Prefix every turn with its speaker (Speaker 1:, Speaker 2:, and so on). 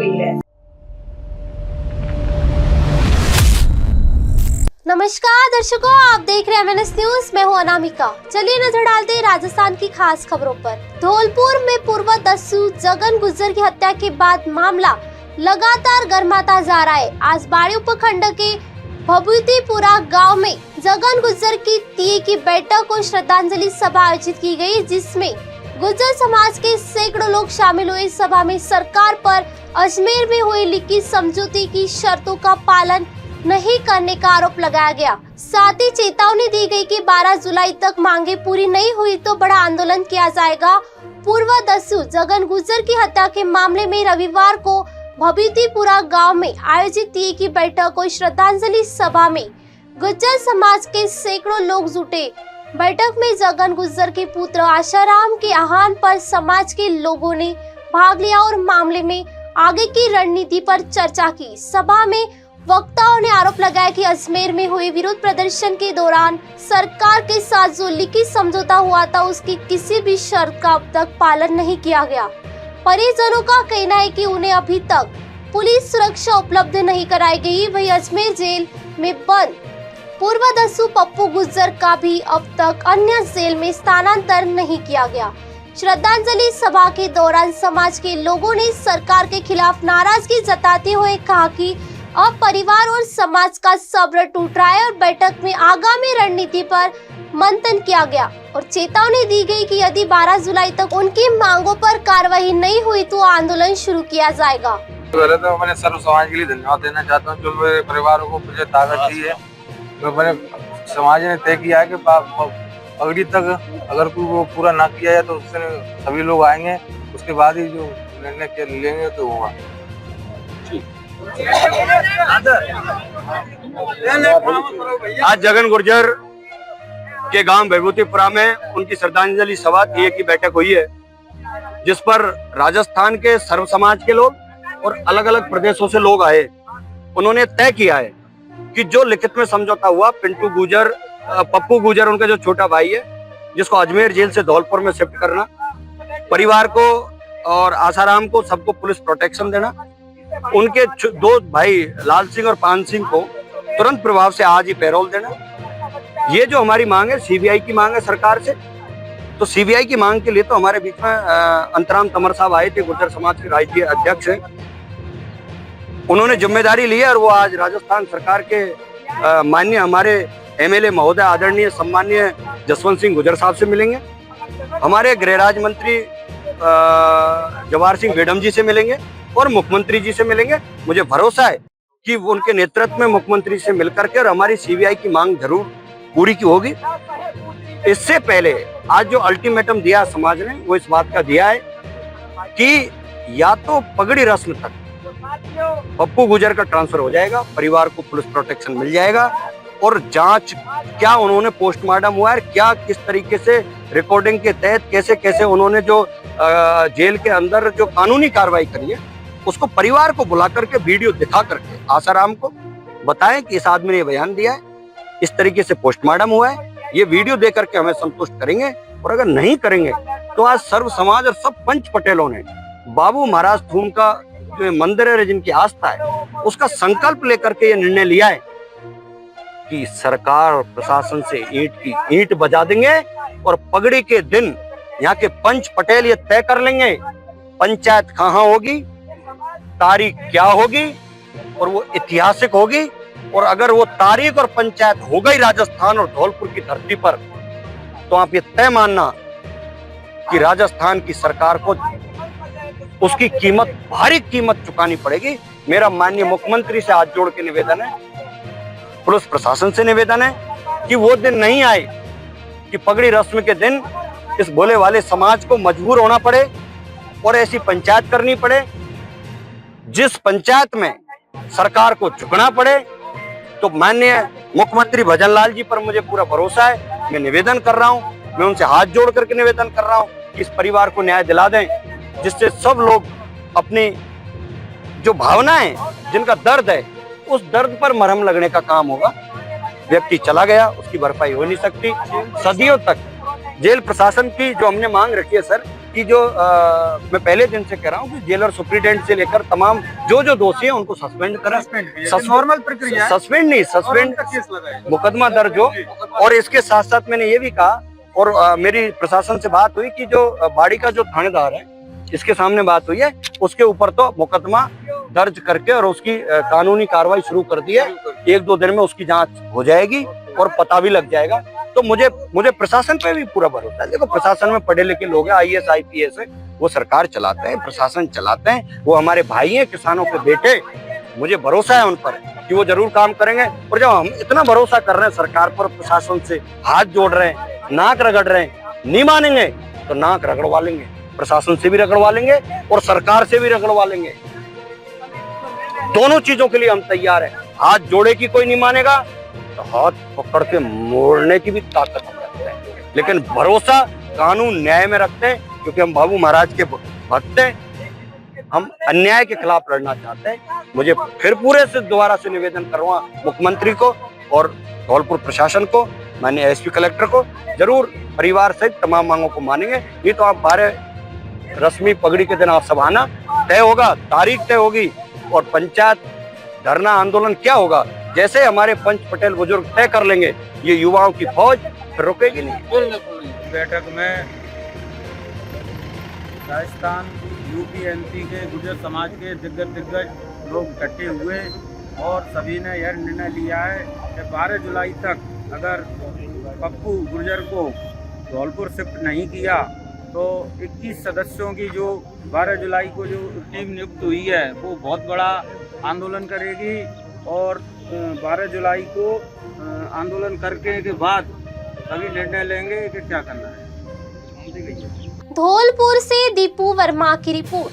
Speaker 1: गई है।
Speaker 2: नमस्कार दर्शकों, आप देख रहे हैं MNS न्यूज। मैं हूं अनामिका। चलिए नजर डालते हैं राजस्थान की खास खबरों पर। धौलपुर में पूर्व दस्यु जगन गुर्जर की हत्या के बाद मामला लगातार गर्माता जा रहा है। आज बाड़ी उपखंड के भभूतिपुरा गांव में जगन गुर्जर की तीय की बैठक और श्रद्धांजलि सभा आयोजित की गई, जिसमें गुर्जर समाज के सैकड़ों लोग शामिल हुए। सभा में सरकार पर अजमेर में हुई लिखित समझौते की शर्तों का पालन नहीं करने का आरोप लगाया गया। साथ ही चेतावनी दी गई कि 12 जुलाई तक मांगे पूरी नहीं हुई तो बड़ा आंदोलन किया जाएगा। पूर्व दस्यु जगन गुर्जर की हत्या के मामले में रविवार को भभूतिपुरा गांव में आयोजित तीय की बैठक और श्रद्धांजलि सभा में गुर्जर समाज के सैकड़ों लोग जुटे। बैठक में जगन गुर्जर के पुत्र आशाराम के आह्वान पर समाज के लोगों ने भाग लिया और मामले में आगे की रणनीति पर चर्चा की। सभा में वक्ताओं ने आरोप लगाया कि अजमेर में हुए विरोध प्रदर्शन के दौरान सरकार के साथ जो लिखित समझौता हुआ था उसकी किसी भी शर्त का अब तक पालन नहीं किया गया। परिजनों का कहना है कि उन्हें अभी तक पुलिस सुरक्षा उपलब्ध नहीं कराई गई। वहीं अजमेर जेल में बंद पूर्व दस्यु पप्पू गुर्जर का भी अब तक अन्य जेल में स्थानांतरण नहीं किया गया। श्रद्धांजलि सभा के दौरान समाज के लोगों ने सरकार के खिलाफ नाराजगी जताते हुए कहा कि अब परिवार और समाज का सब्र टूट रहा है और बैठक में आगामी रणनीति पर मंथन किया गया और चेतावनी दी गई कि यदि 12 जुलाई तक उनकी मांगों पर कार्रवाई नहीं हुई तो आंदोलन शुरू किया जाएगा।
Speaker 3: पहले तो मैंने सर्व समाज के लिए धन्यवाद देना चाहता हूँ जो मेरे परिवारों को मुझे ताकत दी है। मैंने समाज ने तय किया है कि पगड़ी तक अगर कोई वो पूरा ना किया जाए तो उससे सभी लोग आएंगे, उसके बाद ही जो निर्णय लेंगे तो होगा।
Speaker 4: आज जगन गुर्जर के गांव भभूतिपुरा में उनकी श्रद्धांजलि सभा तीय की बैठक हुई है, जिस पर राजस्थान के सर्व समाज के लोग और अलग अलग प्रदेशों से लोग आए। उन्होंने तय किया है कि जो लिखित में समझौता हुआ, पिंटू गुर्जर, पप्पू गुर्जर उनका जो छोटा भाई है, जिसको अजमेर जेल से धौलपुर में शिफ्ट करना, परिवार को और आसाराम को सबको पुलिस प्रोटेक्शन देना, उनके दो भाई लाल सिंह और पान सिंह को तुरंत प्रभाव से आज ही पैरोल देना। ये जो हमारी मांग है, सीबीआई की मांग है सरकार से। तो सीबीआई की मांग के लिए तो हमारे बीच में अंतराम तंवर साहब आए थे, गुर्जर समाज के राज्य अध्यक्ष हैं। उन्होंने जिम्मेदारी ली है और वो आज राजस्थान सरकार के माननीय हमारे MLA महोदय आदरणीय सम्माननीय जसवंत सिंह गुर्जर साहब से मिलेंगे। हमारे गृह राज्य मंत्री जवाहर सिंह बेडम जी से मिलेंगे और मुख्यमंत्री जी से मिलेंगे। मुझे भरोसा है कि उनके नेतृत्व में मुख्यमंत्री से मिलकर के और हमारी सीबीआई की मांग जरूर पूरी की होगी। इससे पहले आज जो अल्टीमेटम दिया समाज ने, वो इस बात का दिया है कि या तो पगड़ी रस्म तक पप्पू गुर्जर का ट्रांसफर हो जाएगा, परिवार को पुलिस प्रोटेक्शन मिल जाएगा और जांच क्या उन्होंने पोस्टमार्टम हुआ है, क्या किस तरीके से रिकॉर्डिंग के तहत कैसे कैसे उन्होंने जो जेल के अंदर जो कानूनी कार्रवाई करी है उसको परिवार को बुला करके वीडियो दिखा करके आसाराम को बताएं कि इस आदमी ने बयान दिया है, इस तरीके से पोस्टमार्टम हुआ है, ये वीडियो दे करके हमें संतुष्ट करेंगे। और अगर नहीं करेंगे तो आज सर्व समाज और सब पंच पटेलों ने बाबू महाराज थूम का जो मंदिर है, जिनकी आस्था है, उसका संकल्प लेकर के ये निर्णय लिया है कि सरकार और प्रशासन से ईंट की ईंट बजा देंगे और पगड़ी के दिन यहाँ के पंच पटेल ये तय कर लेंगे पंचायत कहाँ होगी, तारीख क्या होगी और वो ऐतिहासिक होगी। और अगर वो तारीख और पंचायत हो गई राजस्थान और धौलपुर की धरती पर, तो आप ये तय मानना कि राजस्थान की सरकार को उसकी कीमत, भारी कीमत चुकानी पड़ेगी। मेरा माननीय मुख्यमंत्री से हाथ जोड़ के निवेदन है, पुलिस प्रशासन से निवेदन है कि वो दिन नहीं आए कि पगड़ी रस्म के दिन इस भोले वाले समाज को मजबूर होना पड़े और ऐसी पंचायत करनी पड़े जिस पंचायत में सरकार को झुकना पड़े। तो माननीय मुख्यमंत्री भजन लाल जी पर मुझे पूरा भरोसा है। मैं निवेदन कर रहा हूं, मैं उनसे हाथ जोड़ करके निवेदन कर रहा हूं कि इस परिवार को न्याय दिला दें, जिससे सब लोग अपनी जो भावनाएं, जिनका दर्द है, उस दर्द पर मरहम लगने का काम होगा। व्यक्ति चला गया, उसकी भरपाई हो नहीं सकती। सदियों तक जेल प्रशासन की जो हमने मांग रखी है सर, बाकी जो मैं पहले दिन से कह रहा हूँ कि जेलर सुप्रिटेंडेंट से लेकर तमाम जो दोषी हैं उनको सस्पेंड करें।
Speaker 3: नॉर्मल प्रक्रिया है।
Speaker 4: सस्पेंड नहीं, सस्पेंड मुकदमा दर्ज हो। और इसके साथ साथ मैंने ये भी कहा और मेरी प्रशासन से बात हुई कि जो बाड़ी का जो थानेदार है इसके सामने बात हुई है, उसके ऊपर तो मुकदमा दर्ज करके और उसकी कानूनी कार्रवाई शुरू कर दी है। 1-2 दिन में उसकी जांच हो जाएगी और पता भी लग जाएगा। तो मुझे प्रशासन पे भी पूरा भरोसा है। देखो, प्रशासन में पढ़े लिखे लोग हैं, IAS IPS है, वो सरकार चलाते हैं, प्रशासन चलाते हैं, वो हमारे भाई हैं, किसानों के बेटे। मुझे भरोसा है उन पर कि वो जरूर काम करेंगे। और जब हम इतना भरोसा कर रहे हैं सरकार पर, प्रशासन से हाथ जोड़ रहे हैं, नाक रगड़ रहे हैं, नहीं मानेंगे तो नाक रगड़वा लेंगे, प्रशासन से भी रगड़वा लेंगे और सरकार से भी रगड़वा लेंगे। दोनों चीजों के लिए हम तैयार हैं। हाथ जोड़े की कोई नहीं मानेगा तो हाथ पकड़ के मोड़ने की भी ताकत हम रखते हैं, लेकिन भरोसा कानून न्याय में रखते हैं, क्योंकि हम बाबू महाराज के भक्त हैं। हम अन्याय के खिलाफ लड़ना चाहते हैं। मुझे फिर पूरे से दोबारा से निवेदन करूंगा मुख्यमंत्री को और धौलपुर प्रशासन को, माननीय SP कलेक्टर को, जरूर परिवार सहित तमाम मांगों को मानेंगे। नहीं तो आप 12 रस्मी पगड़ी के दिन आप सब आना, तय होगा, तारीख तय होगी और पंचायत धरना आंदोलन क्या होगा, जैसे हमारे पंच पटेल बुजुर्ग तय कर लेंगे, ये युवाओं की फौज फिर रुकेगी नहीं।
Speaker 1: बैठक में राजस्थान, UP, MP के गुर्जर समाज के दिग्गज लोग इकट्ठे हुए और सभी ने यह निर्णय लिया है कि 12 जुलाई तक अगर पप्पू गुर्जर को धौलपुर शिफ्ट नहीं किया तो 21 सदस्यों की जो 12 जुलाई को जो टीम नियुक्त हुई है वो बहुत बड़ा आंदोलन करेगी। और 12 जुलाई को आंदोलन करके के बाद सभी निर्णय लेंगे कि क्या करना है।
Speaker 2: धौलपुर से दीपू वर्मा की रिपोर्ट।